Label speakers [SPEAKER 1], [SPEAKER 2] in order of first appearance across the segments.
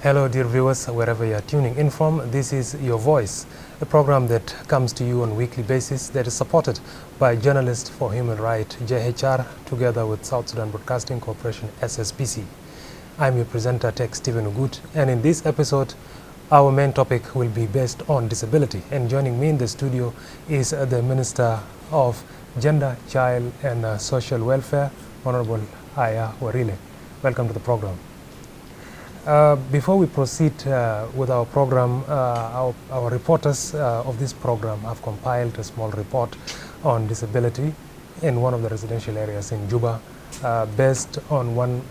[SPEAKER 1] Hello dear viewers, wherever you are tuning in from, this is Your Voice, a program that comes to you on a weekly basis that is supported by Journalists for Human Rights, JHR, together with South Sudan Broadcasting Corporation, SSBC. I'm your presenter, Tech Stephen Ugut, and in this episode, our main topic will be based on disability. And joining me in the studio is the Minister of Gender, Child and Social Welfare, Honorable Aya Warile. Welcome to the program. Before we proceed with our program, our reporters of this program have compiled a small report on disability in one of the residential areas in Juba, based on one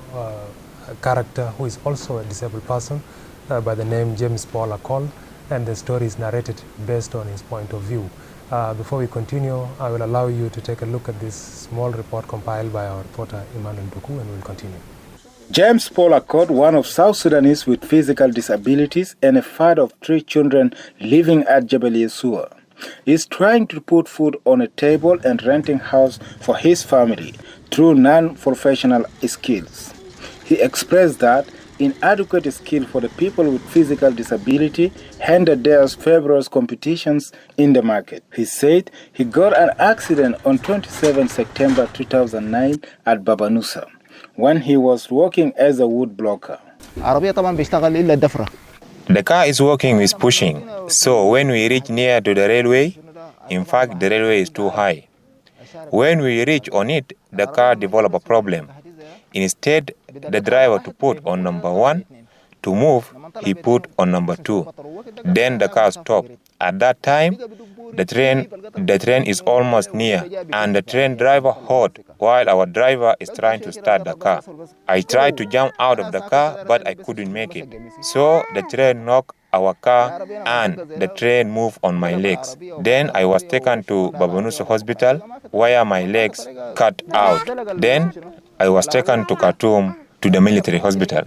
[SPEAKER 1] character who is also a disabled person by the name James Paul Akol, and the story is narrated based on his point of view. Before we continue, I will allow you to take a look at this small report compiled by our reporter Emmanuel Duku, and we'll continue.
[SPEAKER 2] James Paul Akol, one of South Sudanese with physical disabilities and a father of 3 children living at Jebel Yesua, is trying to put food on a table and renting house for his family through non-professional skills. He expressed that inadequate skill for the people with physical disability hindered their feverish competitions in the market. He said he got an accident on 27 September 2009 at Babanusa, when he was working as a wood blocker.
[SPEAKER 3] The car is working with pushing, so when we reach near to the railway, in fact the railway is too high. When we reach on it, the car developed a problem. Instead, the driver to put on number 1, to move, he put on number 2. Then the car stopped. At that time, the train is almost near, and the train driver halt while our driver is trying to start the car. I tried to jump out of the car, but I couldn't make it. So the train knocked our car and the train moved on my legs. Then I was taken to Babanusa Hospital, where my legs cut out. Then I was taken to Khartoum to the military hospital.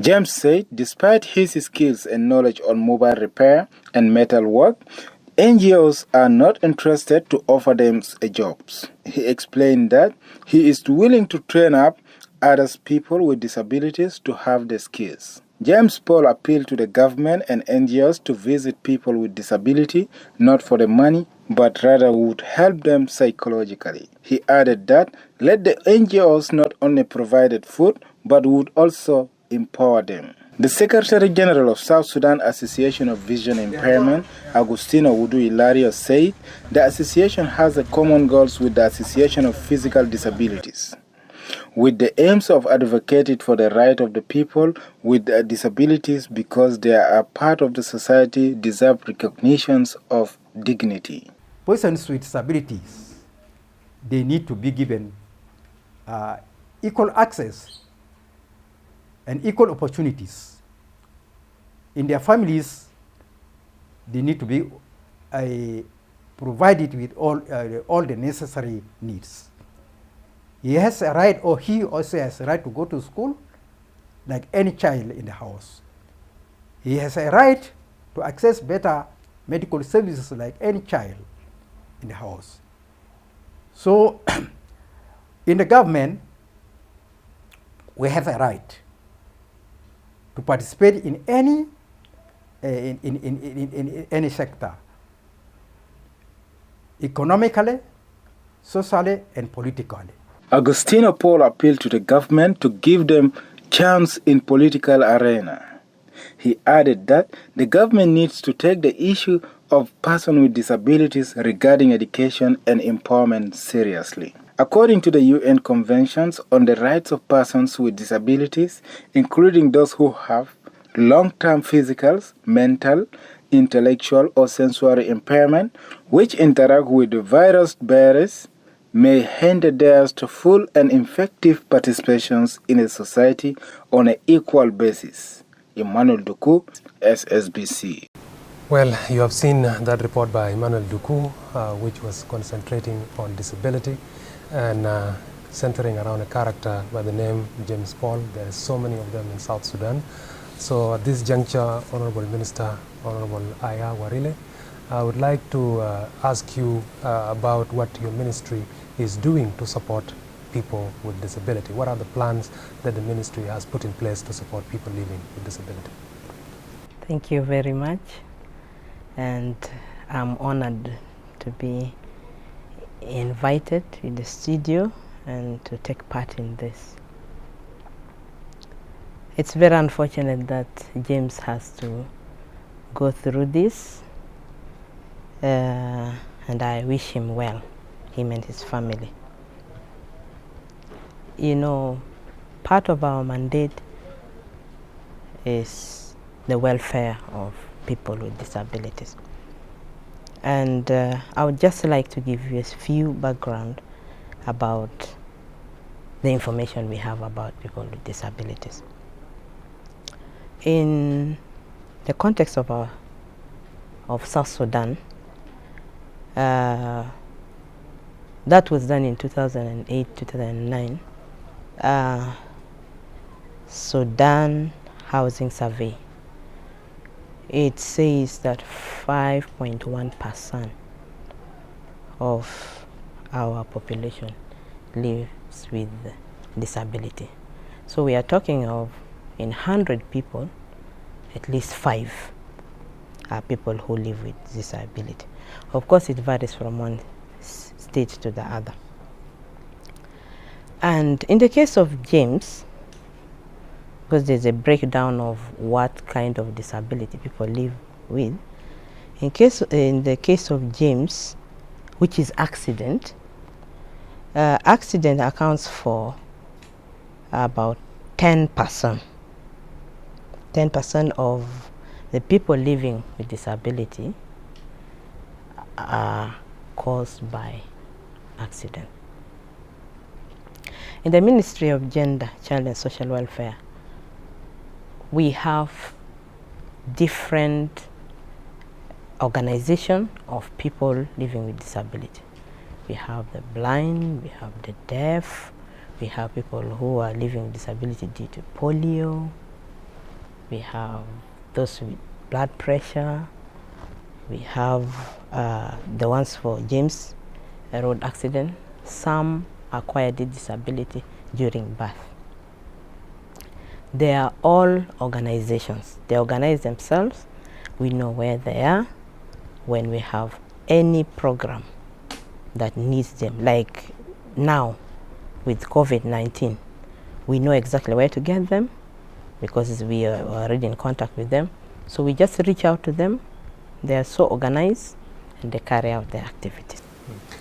[SPEAKER 2] James said despite his skills and knowledge on mobile repair and metal work, NGOs are not interested to offer them jobs. He explained that he is willing to train up other people with disabilities to have the skills. James Paul appealed to the government and NGOs to visit people with disability, not for the money, but rather would help them psychologically. He added that let the NGOs not only provide food, but would also empower them. The Secretary General of South Sudan Association of Vision Impairment, Agustino Wudu Ilario, said the association has a common goals with the Association of Physical Disabilities, with the aims of advocating for the right of the people with disabilities because they are part of the society deserve recognitions of dignity.
[SPEAKER 4] Persons with disabilities, they need to be given equal access and equal opportunities. In their families, they need to be provided with all the necessary needs. He has a right, or he also has a right to go to school like any child in the house. He has a right to access better medical services like any child in the house. So in the government, we have a right to participate in any in any sector, economically, socially, and politically.
[SPEAKER 2] Agustino Paul appealed to the government to give them chance in political arena. He added that the government needs to take the issue of persons with disabilities regarding education and empowerment seriously. According to the UN Conventions on the Rights of Persons with Disabilities, including those who have long-term physical, mental, intellectual or sensory impairment, which interact with the virus bearers, may hinder theirs to full and effective participations in a society on an equal basis. Emmanuel Duku, SSBC.
[SPEAKER 1] Well, you have seen that report by Emmanuel Duku, which was concentrating on disability and centering around a character by the name James Paul. There are so many of them in South Sudan. So at this juncture, Honorable Minister, Honorable Aya Warile, I would like to ask you about what your ministry is doing to support people with disability. What are the plans that the ministry has put in place to support people living with disability?
[SPEAKER 5] Thank you very much, and I'm honored to be invited in the studio and to take part in this. It's very unfortunate that James has to go through this, and I wish him well, him and his family. You know, part of our mandate is the welfare of people with disabilities. And I would just like to give you a few background about the information we have about people with disabilities. In the context of South Sudan, that was done in 2008, 2009, Sudan Housing Survey. It says that 5.1% of our population lives with disability. So we are talking of, in 100 people, at least 5 are people who live with disability. Of course, it varies from one state to the other. And in the case of James, because there's a breakdown of what kind of disability people live with, in the case of James, which is accident accounts for about 10%. 10% of the people living with disability are caused by accident. In the Ministry of Gender, Child and Social Welfare, we have different organizations of people living with disability. We have the blind, we have the deaf, we have people who are living with disability due to polio, we have those with blood pressure, we have the ones for James, a road accident. Some acquired disability during birth. They are all organizations. They organize themselves. We know where they are when we have any program that needs them. Like now with COVID-19, we know exactly where to get them because we are already in contact with them. So we just reach out to them. They are so organized and they carry out their activities.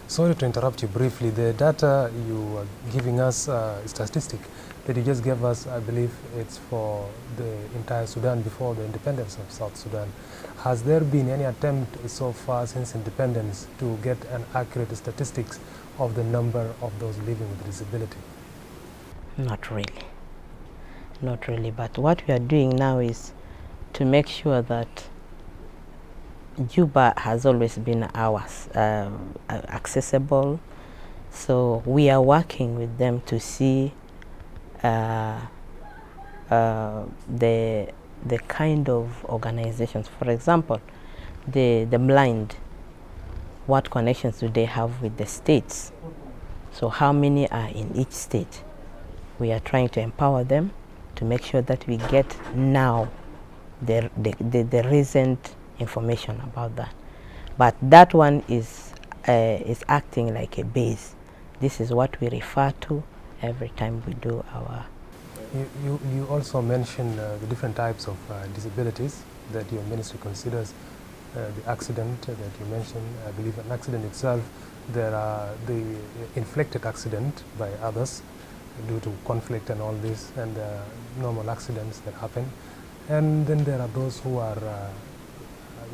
[SPEAKER 1] Sorry to interrupt you briefly. The data you are giving us, statistic that you just gave us, I believe it's for the entire Sudan before the independence of South Sudan. Has there been any attempt so far since independence to get an accurate statistics of the number of those living with disability?
[SPEAKER 5] Not really. Not really. But what we are doing now is to make sure that Juba has always been ours, accessible. So we are working with them to see the kind of organizations. For example, the blind, what connections do they have with the states? So how many are in each state? We are trying to empower them to make sure that we get now the recent information about that. But that one is acting like a base. This is what we refer to every time we do our...
[SPEAKER 1] You also mentioned the different types of disabilities that your ministry considers. The accident that you mentioned, I believe an accident itself, there are the inflicted accident by others due to conflict and all this, and normal accidents that happen. And then there are those who are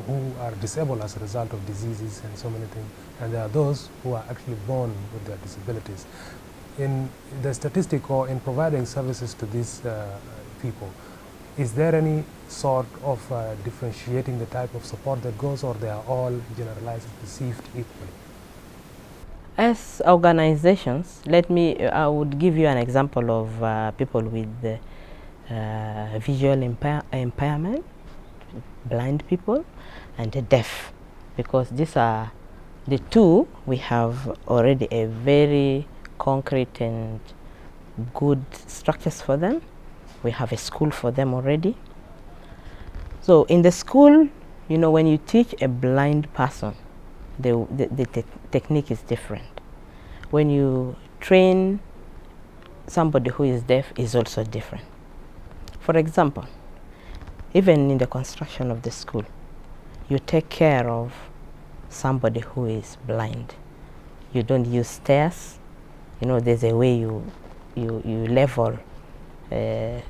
[SPEAKER 1] who are disabled as a result of diseases and so many things, and there are those who are actually born with their disabilities. In the statistic or in providing services to these people, is there any sort of differentiating the type of support that goes, or they are all generalized and perceived equally?
[SPEAKER 5] As organizations, I would give you an example of people with visual impairment, blind people, and the deaf, because these are the two we have already a very concrete and good structures for them. We have a school for them already. So in the school, you know, when you teach a blind person, the technique is different. When you train somebody who is deaf, is also different. For example, even in the construction of the school, you take care of somebody who is blind. You don't use stairs. You know, there's a way you level the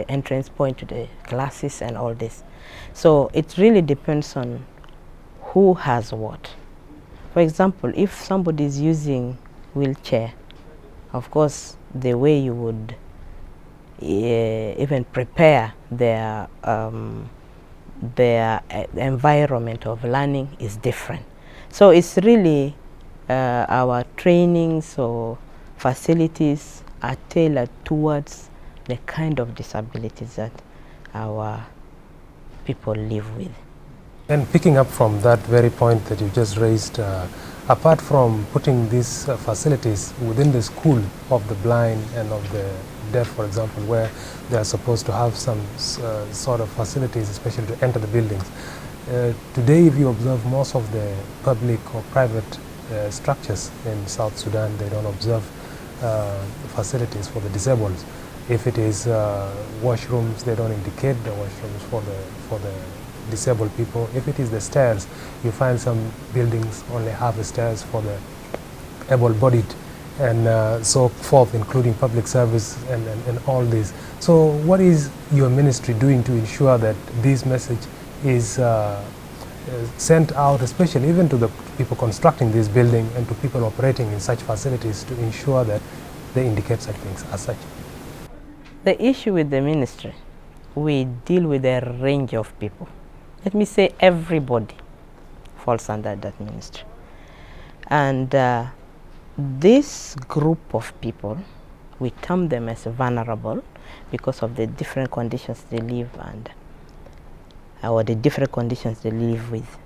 [SPEAKER 5] entrance point to the classes and all this. So it really depends on who has what. For example, if somebody is using wheelchair, of course, the way you would even prepare their environment of learning is different. So it's really our trainings or facilities are tailored towards the kind of disabilities that our people live with.
[SPEAKER 1] And picking up from that very point that you just raised, apart from putting these facilities within the school of the blind and of the deaf, for example, where they are supposed to have some sort of facilities, especially to enter the buildings. Today, if you observe most of the public or private structures in South Sudan, they don't observe facilities for the disabled. If it is washrooms, they don't indicate the washrooms for the disabled people. If it is the stairs, you find some buildings only have the stairs for the able-bodied and so forth, including public service and all this. So what is your ministry doing to ensure that this message is sent out, especially even to the people constructing this building and to people operating in such facilities, to ensure that they indicate such things as such?
[SPEAKER 5] The issue with the ministry, we deal with a range of people. Let me say everybody falls under that ministry. And this group of people, we term them as vulnerable because of the different conditions they live under, or the different conditions they live with.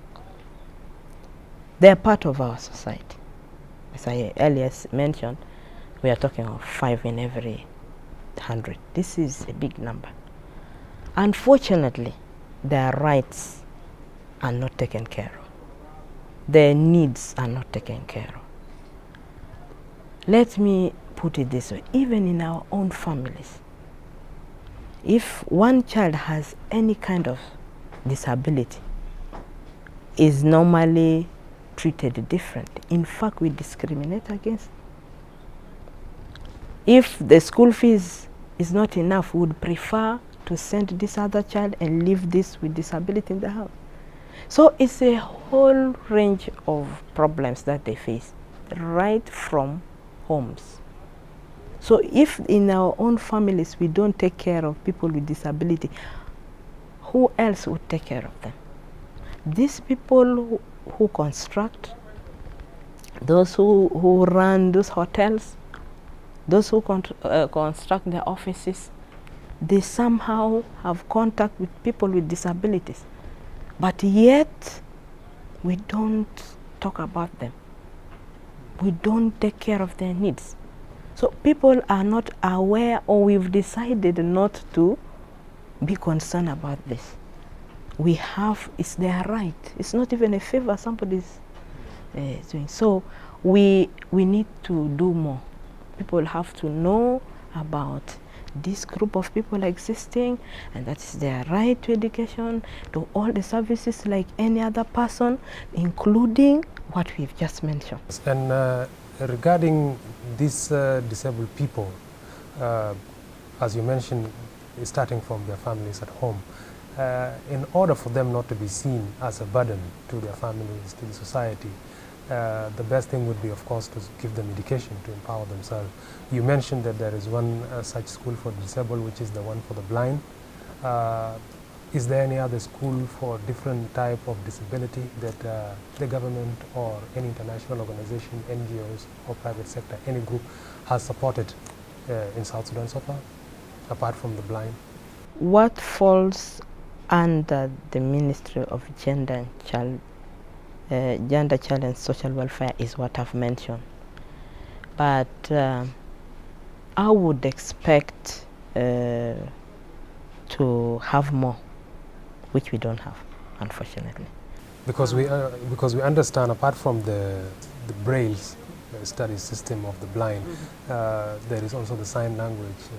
[SPEAKER 5] They are part of our society. As I earlier mentioned, we are talking of 5 in every 100. This is a big number. Unfortunately, their rights are not taken care of. Their needs are not taken care of. Let me put it this way, even in our own families, if one child has any kind of disability, is normally treated differently. In fact, we discriminate against. If the school fees is not enough, we would prefer to send this other child and leave this with disability in the house. So it's a whole range of problems that they face, right from homes. So if in our own families we don't take care of people with disability, who else would take care of them? These people who construct, those who run those hotels, those who construct the offices, they somehow have contact with people with disabilities. But yet, we don't talk about them. We don't take care of their needs. So people are not aware, or we've decided not to be concerned about this. We have, it's their right. It's not even a favor somebody's doing. So we need to do more. People have to know about this group of people existing, and that is their right to education, to all the services like any other person, including what we've just mentioned.
[SPEAKER 1] And regarding these disabled people, as you mentioned, starting from their families at home, in order for them not to be seen as a burden to their families, to the society, the best thing would be, of course, to give them education to empower themselves. You mentioned that there is one such school for the disabled, which is the one for the blind. Is there any other school for different type of disability that the government or any international organization, NGOs or private sector, any group has supported in South Sudan so far, apart from the blind?
[SPEAKER 5] What falls under the Ministry of Gender, Child and Social Welfare is what I've mentioned. But I would expect to have more, which we don't have, unfortunately.
[SPEAKER 1] Because we understand, apart from the Braille study system of the blind, there is also the sign language,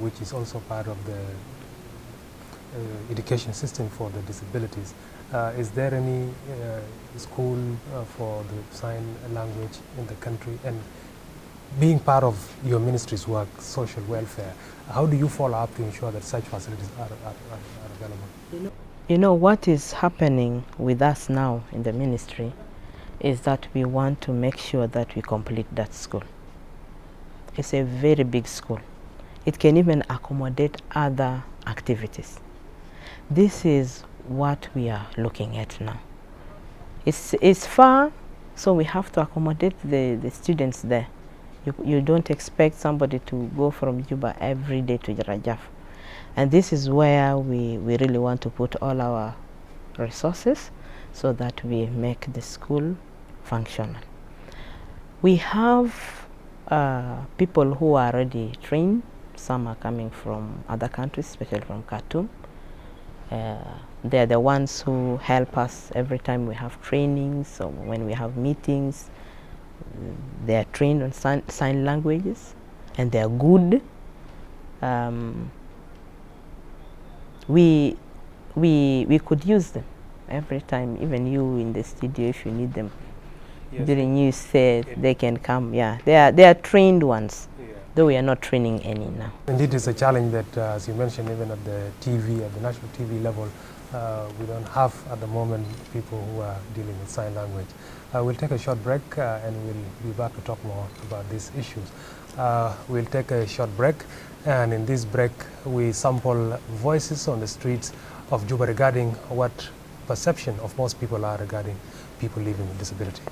[SPEAKER 1] which is also part of the education system for the disabilities. Is there any school for the sign language in the country? And being part of your ministry's work, social welfare, how do you follow up to ensure that such facilities are available?
[SPEAKER 5] You know, what is happening with us now in the ministry is that we want to make sure that we complete that school. It's a very big school. It can even accommodate other activities. This is what we are looking at now. It's far, so we have to accommodate the students there. You don't expect somebody to go from Juba every day to Rajaf. And this is where we really want to put all our resources so that we make the school functional. We have people who are already trained. Some are coming from other countries, especially from Khartoum. They're the ones who help us every time we have trainings or when we have meetings. They are trained on sign languages and they are good. We could use them every time, even you in the studio, if you need them. Yes. During you said they can come. Yeah, they are trained ones. Yeah. Though we are not training any now.
[SPEAKER 1] Indeed, it's a challenge that, as you mentioned, even at the TV, at the national TV level, we don't have at the moment people who are dealing with sign language. We'll take a short break and we'll be back to talk more about these issues. We'll take a short break, and in this break we sample voices on the streets of Juba regarding what perception of most people are regarding people living with disability.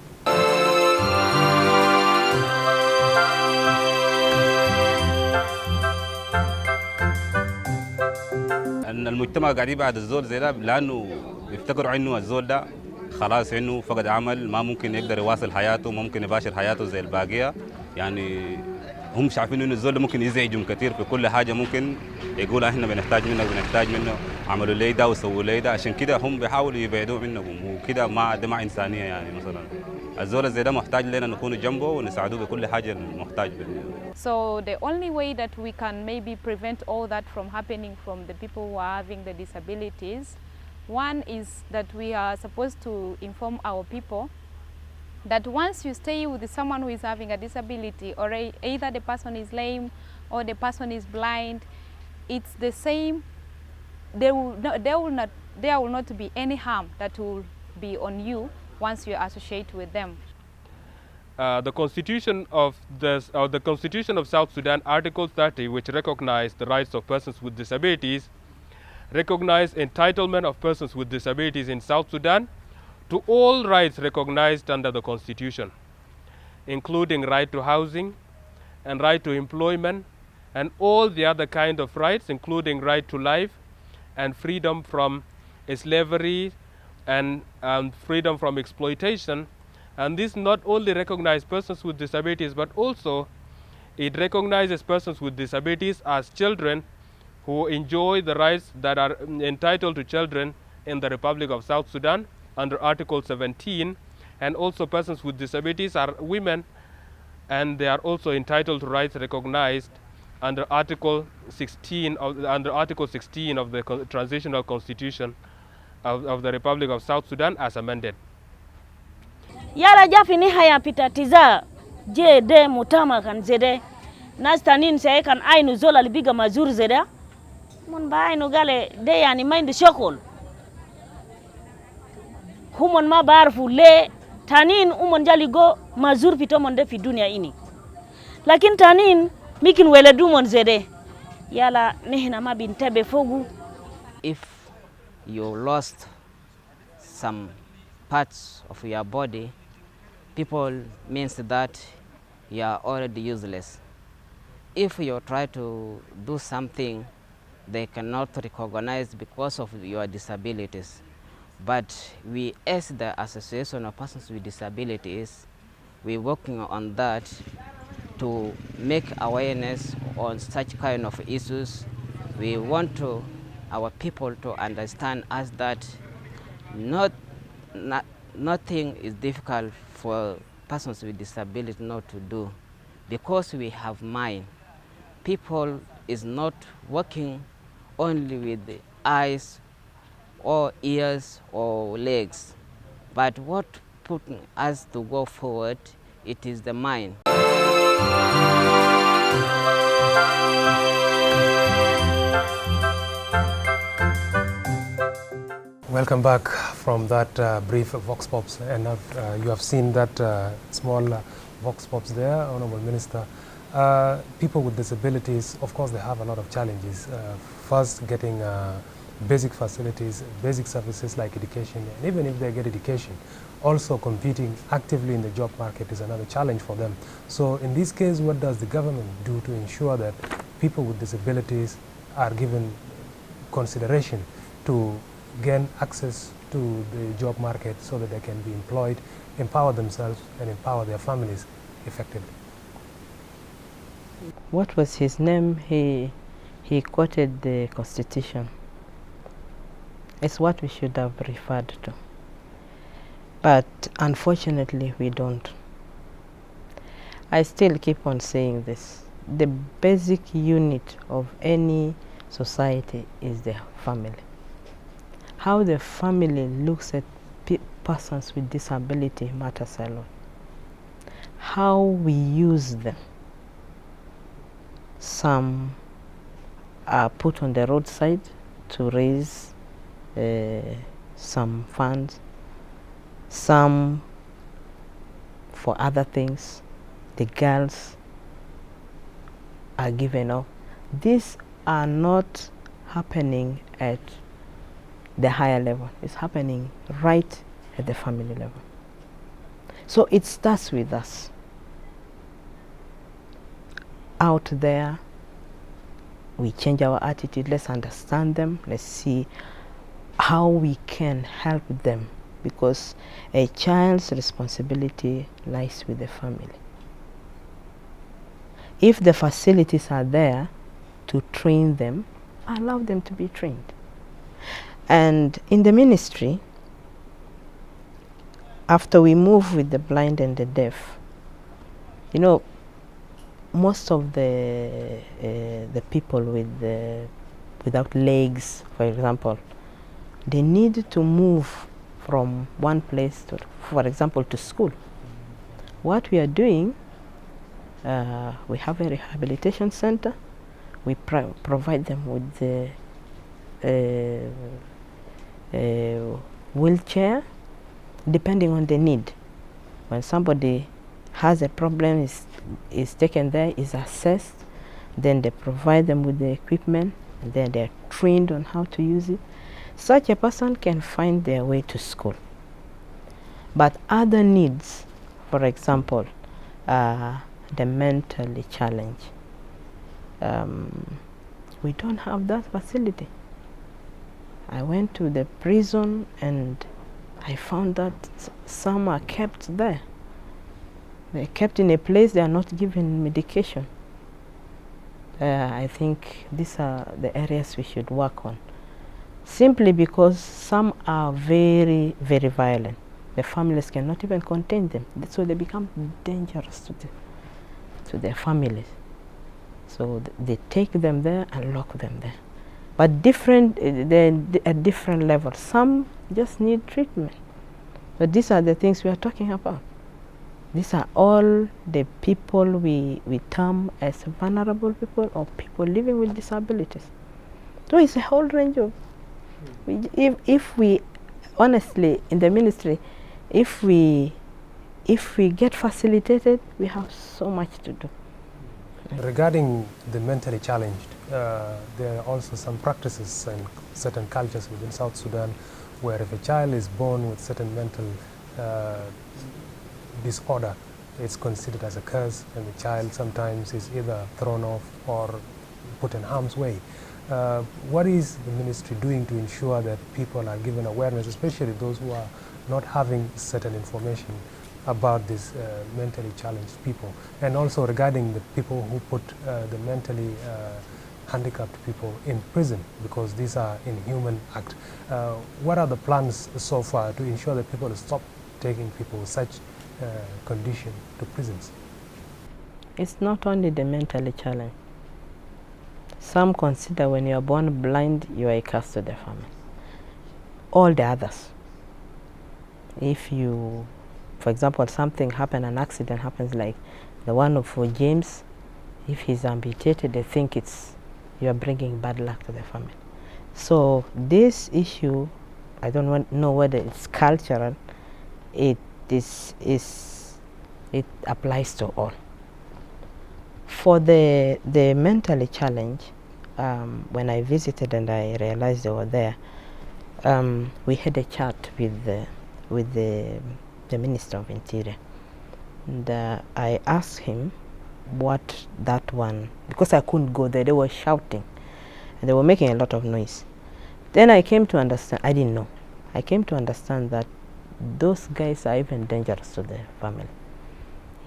[SPEAKER 6] المجتمع قاعد يبعد الزول زي ده لانه يفتكروا انه الزول ده خلاص انه فقد عمل ما ممكن يقدر يواصل حياته ممكن يباشر حياته زي الباقيه يعني هم شايفين انه الزول ده ممكن يزعجهم كثير في كل حاجه ممكن يقول احنا بنحتاج منه عملوا لي ده وسووا لي ده عشان كده هم بيحاولوا يبعدوه منهم وكده ما انسانيه يعني مثلا الزول زي ده محتاج لنا نكون جنبه ونساعدوه بكل حاجه محتاج بها.
[SPEAKER 7] So the only way that we can maybe prevent all that from happening from the people who are having the disabilities, one is that we are supposed to inform our people that once you stay with someone who is having a disability, or either the person is lame or the person is blind, it's the same. There will not be any harm that will be on you once you associate with them.
[SPEAKER 8] The Constitution of South Sudan, Article 30, which recognizes the rights of persons with disabilities, recognize entitlement of persons with disabilities in South Sudan to all rights recognized under the Constitution, including right to housing and right to employment and all the other kind of rights, including right to life and freedom from slavery and freedom from exploitation. And this not only recognizes persons with disabilities, but also it recognizes persons with disabilities as children who enjoy the rights that are entitled to children in the Republic of South Sudan under Article 17, and also persons with disabilities are women, and they are also entitled to rights recognized under Article 16 of the Transitional Constitution of the Republic of South Sudan as amended.
[SPEAKER 9] Yala jafi ni haya pitatiza je mutama kan zede nastanin sai kan ainu zola libiga mazur zeda Mon ba no gale de yani mind shokol. Humon ma barfu le tanin umon jali go mazur pito mon de fi dunia ini. Lakin tanin mikin wele du mon zede. Yala nehna ma bintebe fogu.
[SPEAKER 10] If you lost some parts of your body, people means that you are already useless. If you try to do something, they cannot recognize because of your disabilities. But we, as the Association of Persons with Disabilities, we're working on that to make awareness on such kind of issues. We want our people to understand us that nothing is difficult for persons with disability not to do, because we have mind. People is not working only with the eyes or ears or legs, but what putting us to go forward, it is the mind.
[SPEAKER 1] Welcome back from that brief Vox Pops, and you have seen that small Vox Pops there, Honorable Minister. People with disabilities, of course, they have a lot of challenges. First, getting basic facilities, basic services like education, and even if they get education, also competing actively in the job market is another challenge for them. So in this case, what does the government do to ensure that people with disabilities are given consideration to gain access to the job market so that they can be employed, empower themselves, and empower their families effectively?
[SPEAKER 5] What was his name? He quoted the Constitution. It's what we should have referred to. But unfortunately, we don't. I still keep on saying this. The basic unit of any society is the family. How the family looks at persons with disability matters a lot. How we use them. Some are put on the roadside to raise some funds, some for other things. The girls are given up. These are not happening at the higher level. It's happening right at the family level. So it starts with us. Out there, we change our attitude. Let's understand them. Let's see how we can help them, because a child's responsibility lies with the family. If the facilities are there to train them, allow them to be trained. And in the ministry, after we move with the blind and the deaf, you know, most of the people without legs, for example, they need to move from one place to, for example, to school. What we are doing, we have a rehabilitation center. We provide them with the wheelchair, depending on the need. When somebody has a problem, is taken there, is assessed, then they provide them with the equipment, and then they're trained on how to use it. Such a person can find their way to school. But other needs, for example, the mentally challenged, we don't have that facility. I went to the prison and I found that some are kept there. They're kept in a place, they are not given medication. I think these are the areas we should work on. Simply because some are very, very violent. The families cannot even contain them, so they become dangerous to their families. So they take them there and lock them there. But they're at different levels. Some just need treatment. But these are the things we are talking about. These are all the people we term as vulnerable people or people living with disabilities. So it's a whole range of, if we, honestly, in the ministry, if we get facilitated, we have so much to do.
[SPEAKER 1] Regarding the mentally challenged, there are also some practices and certain cultures within South Sudan where if a child is born with certain mental disorder, it's considered as a curse, and the child sometimes is either thrown off or put in harm's way. What is the ministry doing to ensure that people are given awareness, especially those who are not having certain information about these mentally challenged people, and also regarding the people who put the mentally handicapped people in prison, because these are inhuman acts? What are the plans so far to ensure that people stop taking people with such condition to prisons?
[SPEAKER 5] It's not only the mentally challenged. Some consider when you are born blind, you are a curse to the family. All the others. If you, for example, something happened, an accident happens like the one of James, if he's amputated, they think you are bringing bad luck to the family. So this issue, I don't know whether it's cultural, it applies to all. For the mentally challenged, when I visited and I realized they were there, we had a chat with the Minister of Interior, and I asked him what that one, because I couldn't go there, they were shouting and they were making a lot of noise. Then I came to understand, I didn't know, I came to understand that those guys are even dangerous to the family.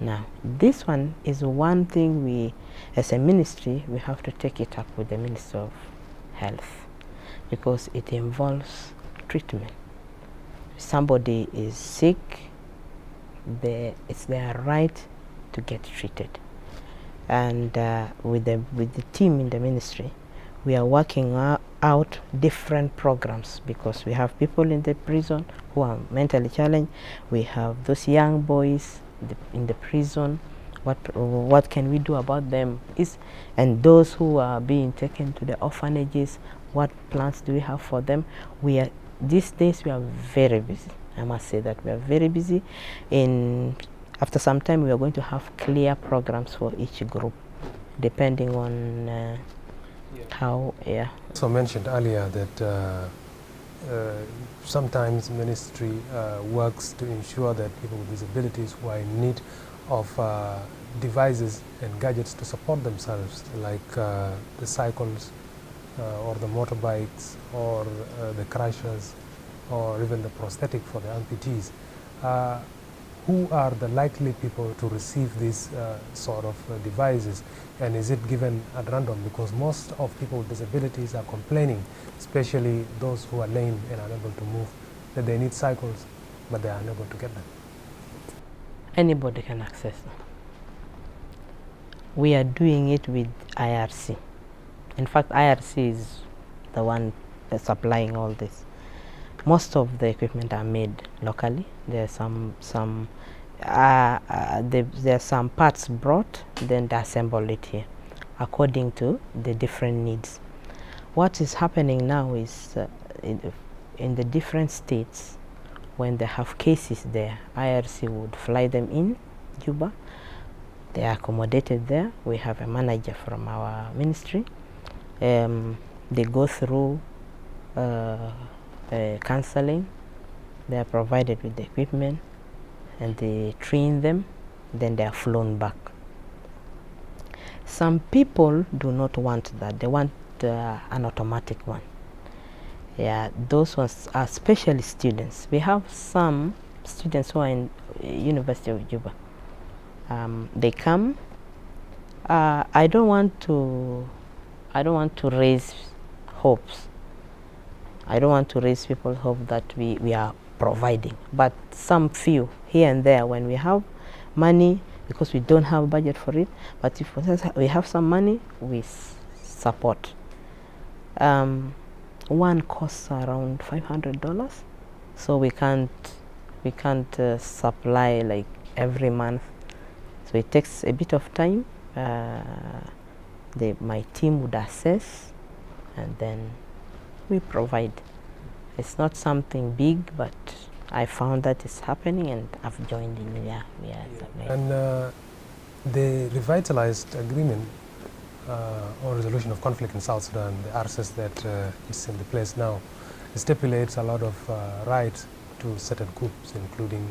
[SPEAKER 5] Now, this one is one thing we, as a ministry, we have to take it up with the Minister of Health, because it involves treatment. Somebody is sick, it's their right to get treated. And with the team in the ministry, we are working out different programs, because we have people in the prison who are mentally challenged. We have those young boys in the prison. What can we do about them? And those who are being taken to the orphanages, what plans do we have for them? These days we are very busy. I must say that we are very busy. After some time, we are going to have clear programs for each group, depending on how. Yeah.
[SPEAKER 1] So mentioned earlier that sometimes ministry works to ensure that people with disabilities who are in need of devices and gadgets to support themselves, like the cycles or the motorbikes or the crutches or even the prosthetic for the amputees. Who are the likely people to receive these sort of devices, and is it given at random? Because most of people with disabilities are complaining, especially those who are lame and unable to move, that they need cycles, but they are unable to get them.
[SPEAKER 5] Anybody can access them. We are doing it with IRC. In fact, IRC is the one that's supplying all this. Most of the equipment are made locally. There are some parts brought, then they assemble it here according to the different needs. What is happening now is in the different states, when they have cases there, IRC would fly them in Juba. They are accommodated there. We have a manager from our ministry. They go through counseling. They are provided with the equipment and they train them, then they are flown back. Some people do not want that. They want an automatic one. Yeah, those ones are especially students. We have some students who are in University of Juba. They come. I don't want to raise hopes. I don't want to raise people's hope that we are providing, but some few here and there, when we have money, because we don't have budget for it, but if we have some money, we support. One costs around $500, so we can't supply like every month, so it takes a bit of time. My team would assess and then we provide. It's not something big, but I found that it's happening and I've joined in. Yeah, we are supplying.
[SPEAKER 1] And the revitalized agreement on resolution of conflict in South Sudan, the RCS that is in the place now, stipulates a lot of rights to certain groups, including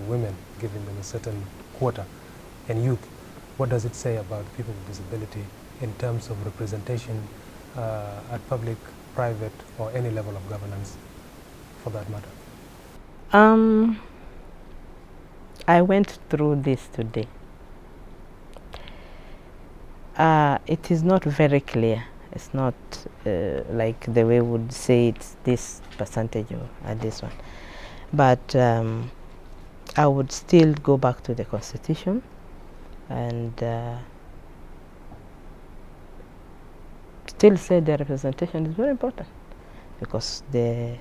[SPEAKER 1] women, giving them a certain quota, and youth. What does it say about people with disability in terms of representation at public, private, or any level of governance, for that matter?
[SPEAKER 5] I went through this today. It is not very clear. It's not like the way we would say it's this percentage or this one. But I would still go back to the Constitution and still say the representation is very important, because they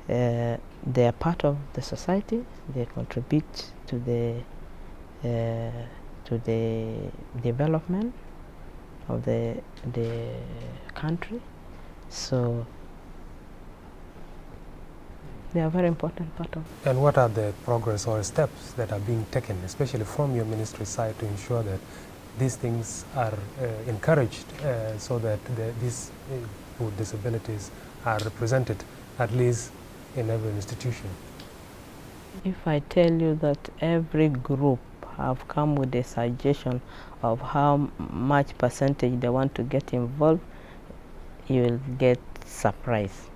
[SPEAKER 5] are part of the society. They contribute to the development of the country. So they are a very important part of it.
[SPEAKER 1] And what are the progress or steps that are being taken, especially from your ministry side, to ensure that these things are encouraged so that these people with disabilities are represented at least in every institution?
[SPEAKER 5] If I tell you that every group have come with a suggestion of how much percentage they want to get involved, you will get surprised.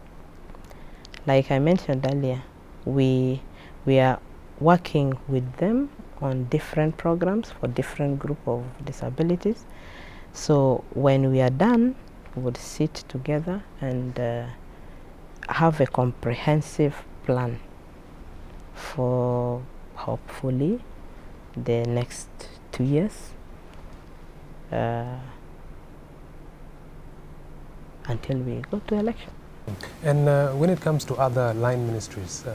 [SPEAKER 5] Like I mentioned earlier, we are working with them on different programs for different group of disabilities. So when we are done, we would sit together and have a comprehensive plan for hopefully the next 2 years until we go to election.
[SPEAKER 1] And when it comes to other line ministries,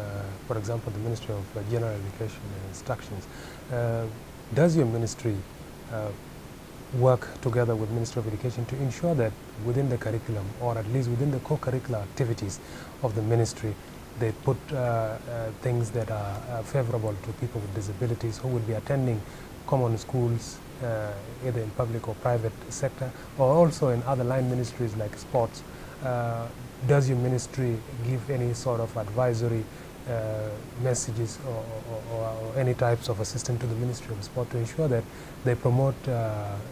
[SPEAKER 1] for example, the Ministry of General Education and Instructions, does your ministry work together with Ministry of Education to ensure that within the curriculum, or at least within the co-curricular activities of the ministry, they put things that are favorable to people with disabilities who will be attending common schools, either in public or private sector, or also in other line ministries like sports? Does your ministry give any sort of advisory messages or any types of assistance to the Ministry of Sport to ensure that they promote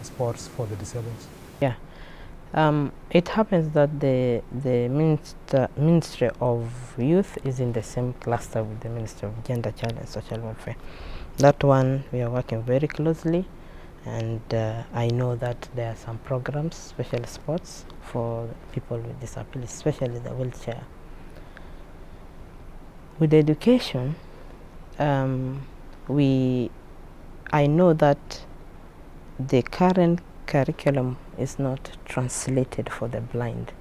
[SPEAKER 1] sports for the disabled?
[SPEAKER 5] Yeah. It happens that the Ministry of Youth is in the same cluster with the Ministry of Gender, Child and Social Welfare. That one we are working very closely, and I know that there are some programs, special sports for people with disabilities, especially the wheelchair. With education, I know that the current curriculum is not translated for the blind,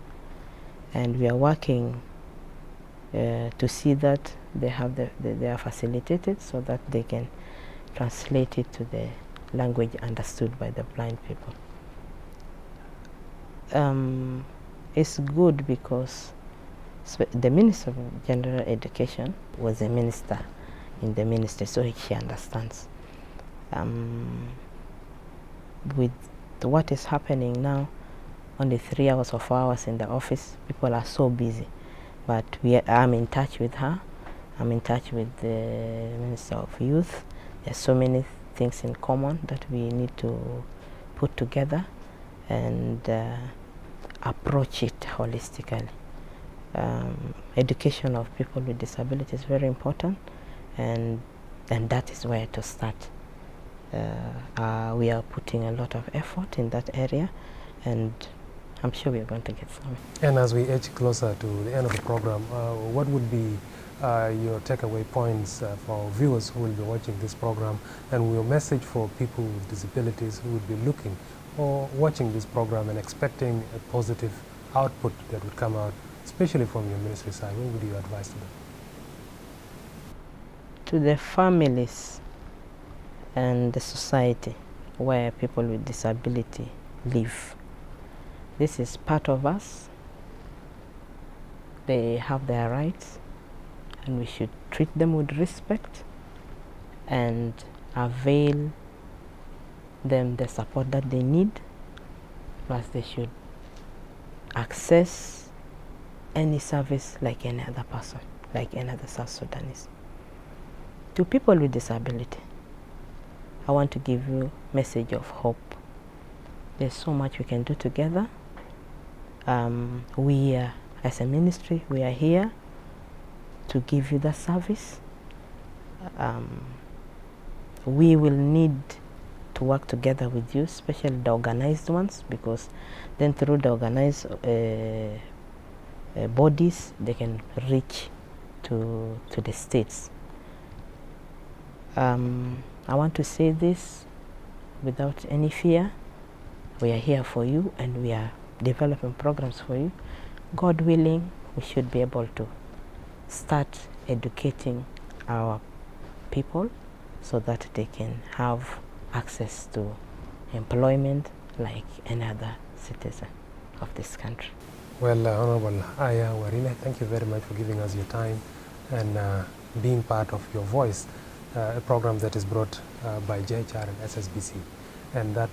[SPEAKER 5] and we are working to see that they have they are facilitated so that they can translate it to the language understood by the blind people. It's good because the Minister of General Education was a minister in the ministry, so she understands. With what is happening now, only 3 hours or 4 hours in the office, people are so busy. But I'm in touch with her. I'm in touch with the Minister of Youth. There's so many things in common that we need to put together and approach it holistically. Education of people with disabilities is very important, and that is where to start. We are putting a lot of effort in that area, and I'm sure we are going to get some.
[SPEAKER 1] And as we edge closer to the end of the program, what would be your takeaway points for viewers who will be watching this program, and your message for people with disabilities who would be looking or watching this program and expecting a positive output that would come out, especially from your ministry side? What would you advise to them?
[SPEAKER 5] To the families and the society where people with disability live, this is part of us. They have their rights, and we should treat them with respect and avail them the support that they need. Plus, they should access any service like any other person, like any other South Sudanese. To people with disability, I want to give you a message of hope. There's so much we can do together. We are, as a ministry, we are here to give you the service. We will need to work together with you, especially the organized ones, because then through the organized bodies, they can reach to the states. I want to say this without any fear. We are here for you, and we are developing programs for you. God willing, we should be able to start educating our people so that they can have access to employment like any other citizen of this country.
[SPEAKER 1] Well, Honorable Aya Warile, thank you very much for giving us your time and being part of Your Voice, a program that is brought by JHR and SSBC. And that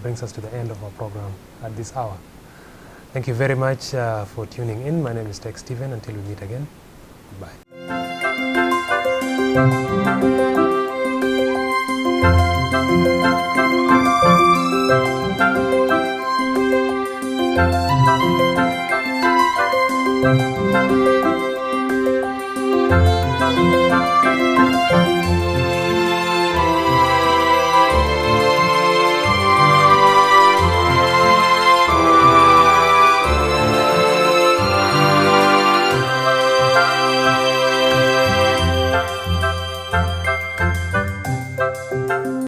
[SPEAKER 1] brings us to the end of our program at this hour. Thank you very much for tuning in. My name is Tex Stephen. Until we meet again, goodbye.